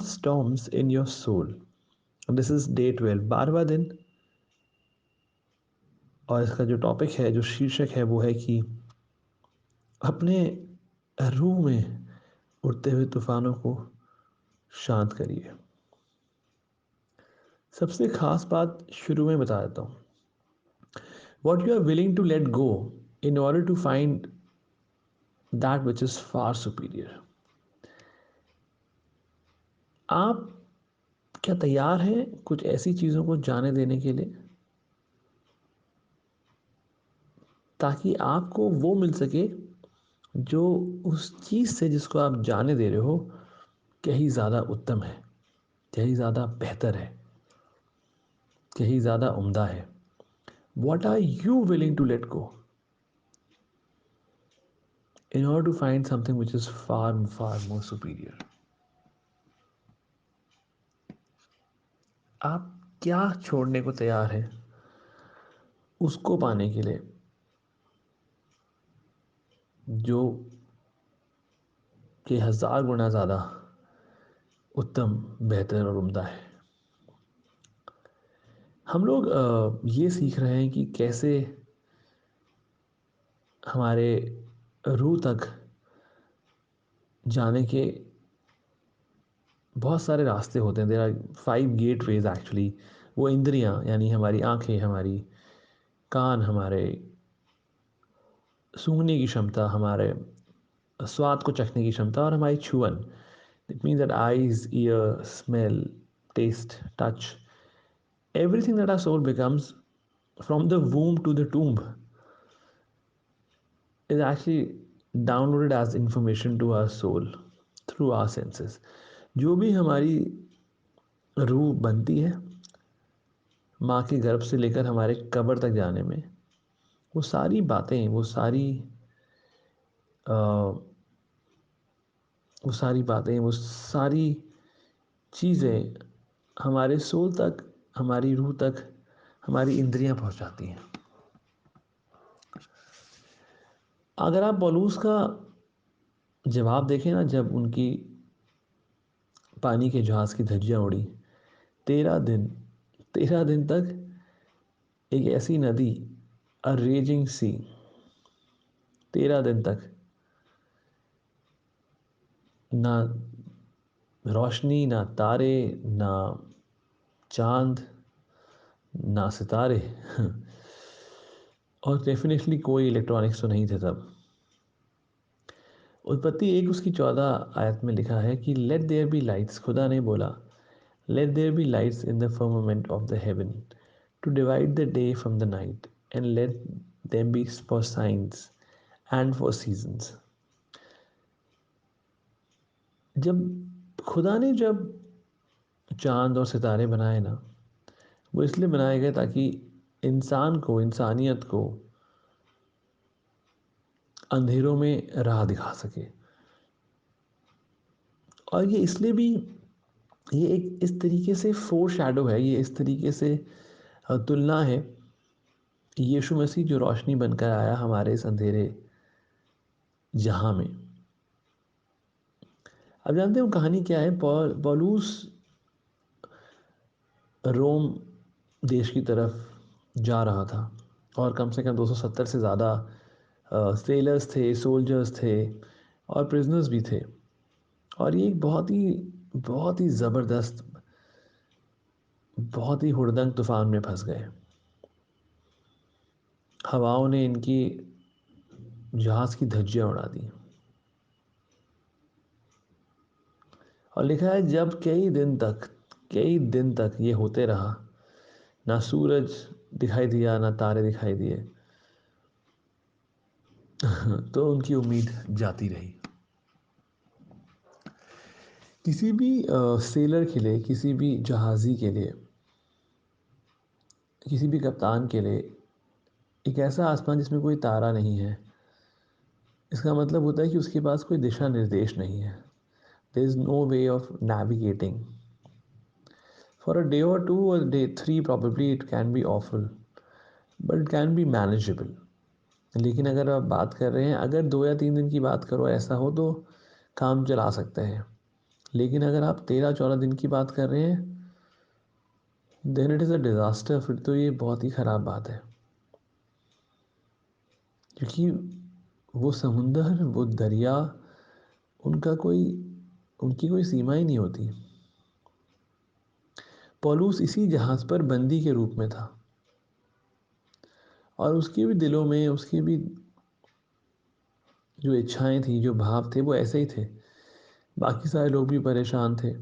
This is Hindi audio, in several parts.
Storms in your soul. This is day 12, 12वां दिन। और इसका जो टॉपिक है, जो शीर्षक है, वो है कि अपने रूह में उठते हुए तूफानों को शांत करिए। सबसे खास बात शुरू में बता देता हूँ। What you are willing to let go in order to find that which is far superior. आप क्या तैयार हैं कुछ ऐसी चीज़ों को जाने देने के लिए ताकि आपको वो मिल सके जो उस चीज़ से जिसको आप जाने दे रहे हो कहीं ज़्यादा उत्तम है, कहीं ज़्यादा बेहतर है, कहीं ज़्यादा उम्दा है। What are you willing to let go in order to find something which is far far more superior? आप क्या छोड़ने को तैयार हैं उसको पाने के लिए जो कि 1000 गुना ज़्यादा उत्तम, बेहतर और उम्दा है। हम लोग ये सीख रहे हैं कि कैसे हमारे रूह तक जाने के बहुत सारे रास्ते होते हैं। There are 5 gateways actually. वो इंद्रियां यानी हमारी आंखें, हमारी कान, हमारे सूंघने की क्षमता, हमारे स्वाद को चखने की क्षमता और हमारी छुअन। It means that eyes, ear, smell, taste, touch, everything that our soul becomes from the womb to the tomb is actually downloaded as information to our soul through our senses. जो भी हमारी रूह बनती है माँ के गर्भ से लेकर हमारे कब्र तक जाने में, वो सारी बातें, वो सारी चीज़ें हमारे सोल तक, हमारी रूह तक, हमारी इंद्रियां पहुंचाती हैं। अगर आप पौलुस का जवाब देखें ना, जब उनकी पानी के जहाज़ की धज्जियां उड़ी, 13 दिन 13 दिन तक एक ऐसी नदी, अ रेजिंग सी, 13 दिन तक ना रोशनी, ना तारे, ना चांद, ना सितारे और डेफिनेटली कोई इलेक्ट्रॉनिक्स तो नहीं थे तब। उत्पत्ति 1 उसकी 14 आयत में लिखा है कि लेट देयर बी लाइट्स। खुदा ने बोला let there be lights in the firmament of the heaven to divide the day from the night and let them be for signs and for seasons. जब चांद और सितारे बनाए ना, वो इसलिए बनाए गए ताकि इंसानियत को अंधेरों में राह दिखा सके। और ये इसलिए भी, ये एक इस तरीके से फोर शैडो है, ये इस तरीके से तुलना है यीशु मसीह जो रोशनी बनकर आया हमारे इस अंधेरे जहां में। अब जानते हो कहानी क्या है। पौलुस रोम देश की तरफ जा रहा था और कम से कम 270 से ज़्यादा सेलर्स थे, सोल्जर्स थे और प्रिजनर्स भी थे। और ये एक बहुत ही ज़बरदस्त, बहुत ही हुड़दंग तूफान में फंस गए। हवाओं ने इनकी जहाज़ की धज्जियां उड़ा दी। और लिखा है जब कई दिन तक ये होते रहा, ना सूरज दिखाई दिया, ना तारे दिखाई दिए तो उनकी उम्मीद जाती रही। किसी भी सेलर के लिए, किसी भी जहाज़ी के लिए, किसी भी कप्तान के लिए एक ऐसा आसमान जिसमें कोई तारा नहीं है, इसका मतलब होता है कि उसके पास कोई दिशा निर्देश नहीं है। There is no way of navigating for a day और टू और day 3 probably it can be awful but it can be manageable। लेकिन अगर आप बात कर रहे हैं, अगर 2 या 3 दिन की बात करो, ऐसा हो तो काम चला सकते हैं। लेकिन अगर आप 13-14 दिन की बात कर रहे हैं, then it is a disaster. फिर तो ये बहुत ही ख़राब बात है, क्योंकि वो समुंदर, वो दरिया, उनका कोई उनकी कोई सीमा ही नहीं होती। पौलुस इसी जहाज़ पर बंदी के रूप में था, और उसके भी दिलों में, उसकी भी जो इच्छाएं थी, जो भाव थे, वो ऐसे ही थे। बाकी सारे लोग भी परेशान थे,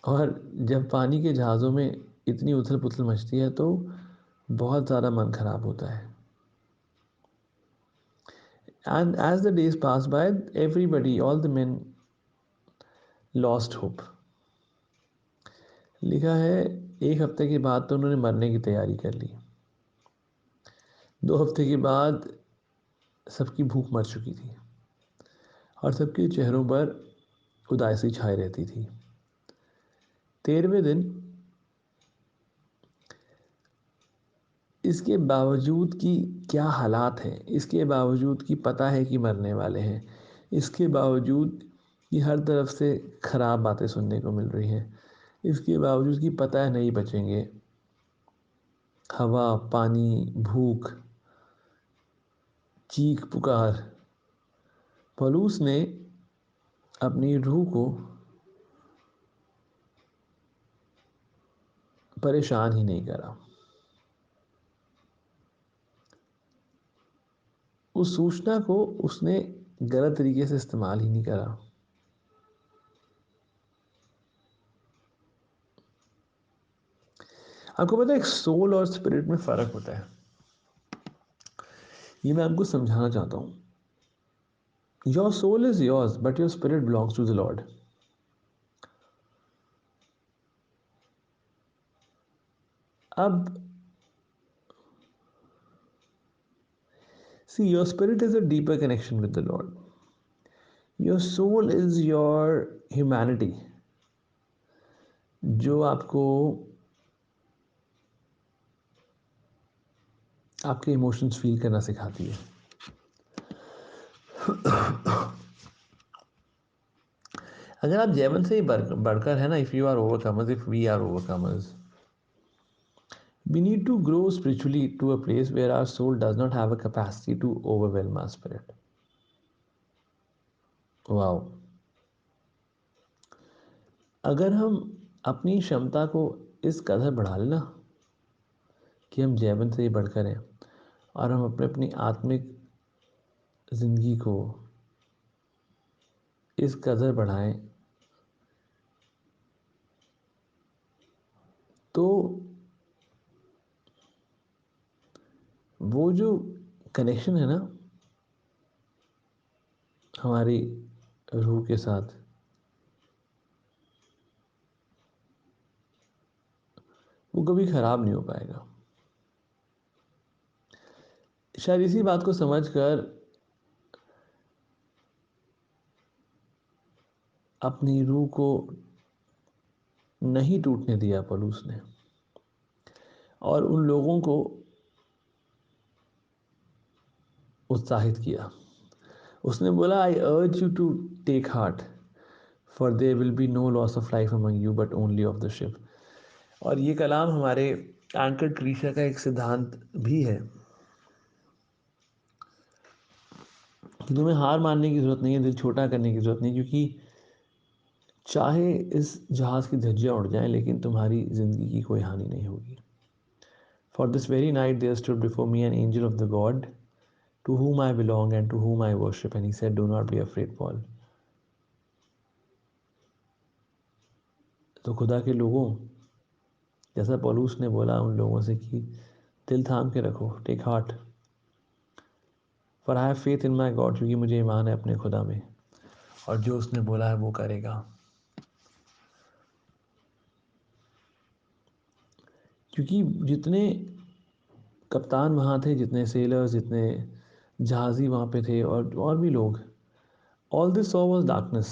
और जब पानी के जहाज़ों में इतनी उथल पुथल मचती है तो बहुत ज़्यादा मन खराब होता है। And as the days pass by, everybody, all the men lost hope. लिखा है 1 हफ्ते के बाद तो उन्होंने मरने की तैयारी कर ली। 2 हफ्ते के बाद सबकी भूख मर चुकी थी, और सबके चेहरों पर उदासी छाई रहती थी। 13वें दिन, इसके बावजूद कि क्या हालात हैं, इसके बावजूद कि पता है कि मरने वाले हैं, इसके बावजूद कि हर तरफ से ख़राब बातें सुनने को मिल रही हैं, इसके बावजूद कि पता है नहीं बचेंगे, हवा, पानी, भूख, चीख पुकार, पौलुस ने अपनी रूह को परेशान ही नहीं करा। उस सूचना को उसने गलत तरीके से इस्तेमाल ही नहीं करा। आपको पता है, एक सोल और स्पिरिट में फ़र्क होता है। ये मैं आपको समझाना चाहता हूँ। Your soul is yours, but your spirit belongs to the lord. अब see, your spirit is a deeper connection with the lord. Your soul is your humanity, जो आपको आपके इमोशंस फील करना सिखाती है। अगर आप जैवन से ही बढ़कर है ना, if you are overcomers, if we are overcomers, we need to grow spiritually to a place where our soul does not have a capacity to overwhelm our spirit. Wow. अगर हम अपनी क्षमता को इस कदर बढ़ा लेना कि हम जैवन से ही बढ़कर हैं, और हम अपने अपनी आत्मिक ज़िंदगी को इस कदर बढ़ाएं, तो वो जो कनेक्शन है ना हमारी रूह के साथ, वो कभी ख़राब नहीं हो पाएगा। शायद इसी बात को समझकर अपनी रूह को नहीं टूटने दिया पौलुस ने, और उन लोगों को उत्साहित किया। उसने बोला, I urge you to take heart, for there will be no loss of life among you but only of the ship. और ये कलाम हमारे एंकर ट्रीशा का एक सिद्धांत भी है कि तुम्हें हार मानने की ज़रूरत नहीं है, दिल छोटा करने की ज़रूरत नहीं, क्योंकि चाहे इस जहाज़ की धज्जियाँ उड़ जाएं, लेकिन तुम्हारी ज़िंदगी की कोई हानि नहीं होगी। For this very night there stood before me an angel of the god to whom I belong and to whom I worship. And he said, do not be afraid, Paul. तो खुदा के लोगों, जैसा पौलुस ने बोला उन लोगों से कि दिल थाम के रखो, take heart, for I have faith in my god, क्योंकि मुझे ईमान है अपने खुदा में, और जो उसने बोला है वो करेगा। क्योंकि जितने कप्तान वहाँ थे, जितने सेलर्स, जितने जहाज़ी वहाँ पे थे, और भी लोग, all they saw was darkness.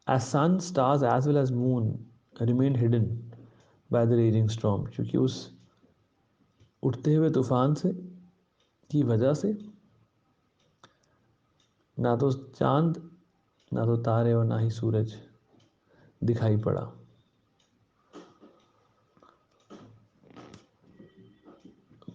As sun, stars as well as moon remained hidden by the raging storm, क्योंकि उस उठते हुए तूफान से की वजह से ना तो चांद ना तो तारे और ना ही सूरज दिखाई पड़ा।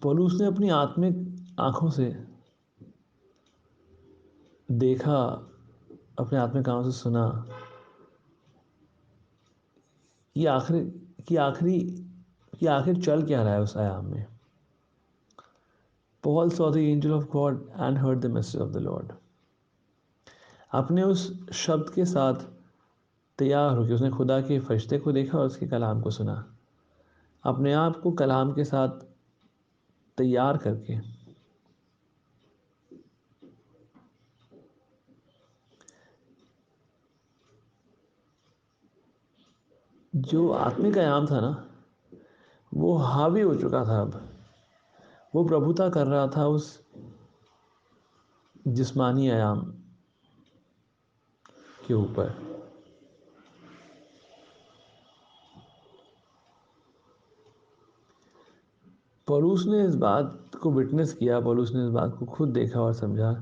पौलुस ने अपनी आत्मिक आंखों से देखा, अपने आत्मिक कानों से सुना कि आखिर चल क्या रहा है उस आयाम में। Paul saw the angel of God and heard the message of the Lord. अपने उस शब्द के साथ तैयार होकर उसने खुदा के फरिश्ते को देखा और उसके कलाम को सुना। अपने आप को कलाम के साथ तैयार करके जो आत्मिक आयाम था ना, वो हावी हो चुका था। अब वो प्रभुता कर रहा था उस जिस्मानी आयाम के ऊपर। पौलुस ने इस बात को विटनेस किया, पौलुस ने इस बात को खुद देखा और समझा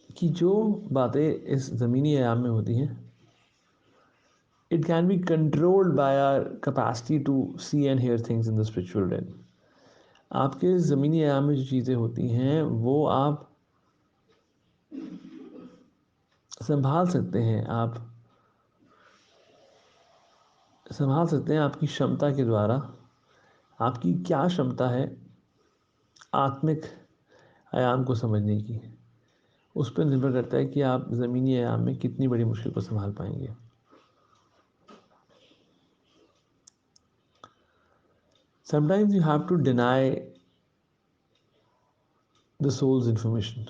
कि जो बातें इस ज़मीनी आयाम में होती हैं, it can be controlled by our capacity to see and hear things in the spiritual realm. आपके ज़मीनी आयाम में जो चीज़ें होती हैं वो आप संभाल सकते हैं, आप संभाल सकते हैं आपकी क्षमता के द्वारा। आपकी क्या क्षमता है आत्मिक आयाम को समझने की, उस पर निर्भर करता है कि आप ज़मीनी आयाम में कितनी बड़ी मुश्किल को संभाल पाएंगे। Sometimes you have to deny the soul's information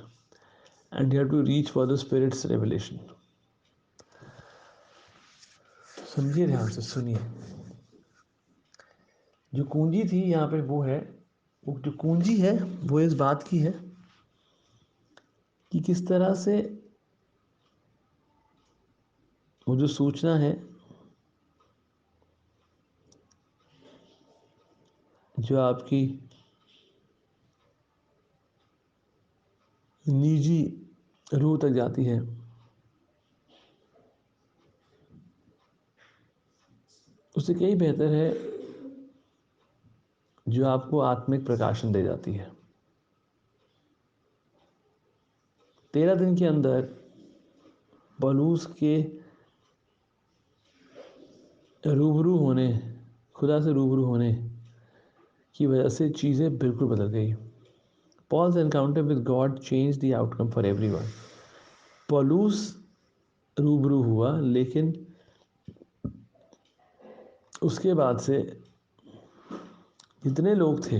and you have to reach for the spirit's revelation. समझिए, ध्यान से सुनिए। जो कुंजी थी यहाँ पे वो है, वो जो कुंजी है वो इस बात की है कि किस तरह से वो जो सूचना है, जो आपकी निजी रूह तक जाती है, उससे कहीं बेहतर है जो आपको आत्मिक प्रकाशन दे जाती है। 13 दिन के अंदर पौलुस के रूबरू होने, खुदा से रूबरू होने की वजह से चीज़ें बिल्कुल बदल गई। Paul's encounter with God changed the outcome for everyone. पौलुस रूबरू हुआ, लेकिन उसके बाद से जितने लोग थे